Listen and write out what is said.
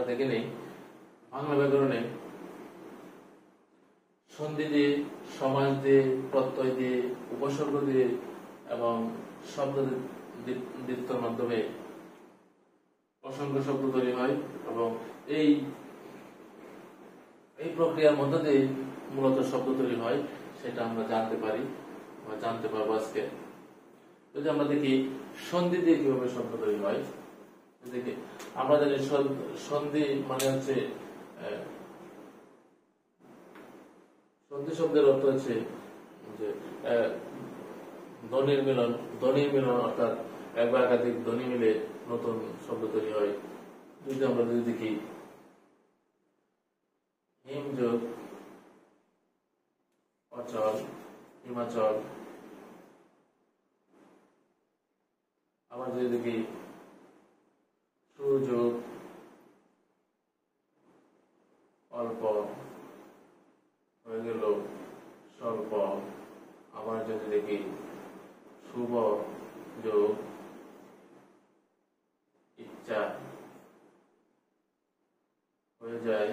দেখে নেই বাংলা ব্যাকরণে সন্ধি দিয়ে, সমাস দিয়ে, প্রত্যয় দিয়ে, উপসর্গ দিয়ে এবং শব্দ দ্বিত্বর মাধ্যমে অসংখ্য শব্দ তৈরি হয় এবং এই প্রক্রিয়ার মধ্য দিয়ে মূলত শব্দ তৈরি হয়, সেটা আমরা জানতে পারি বা জানতে পারবো আজকে। যদি আমরা দেখি সন্ধি দিয়ে কিভাবে শব্দ তৈরি হয়, দেখি আমরা জানি সন্ধি মানে হচ্ছে সন্ধি শব্দের অর্থ হচ্ছে যে ধ্বনির মিলন অর্থাৎ এক বা একাধিক ধ্বনি মিলে নতুন শব্দ তৈরি হয়। আমরা যদি দেখি হিমযোগ অচল, হিমাচল, আবার যদি দেখি সুযোগ অল্প হয়ে গেল স্বল্প, আবার যদি দেখি শুভ যোগ ইচ্ছা হয়ে যায়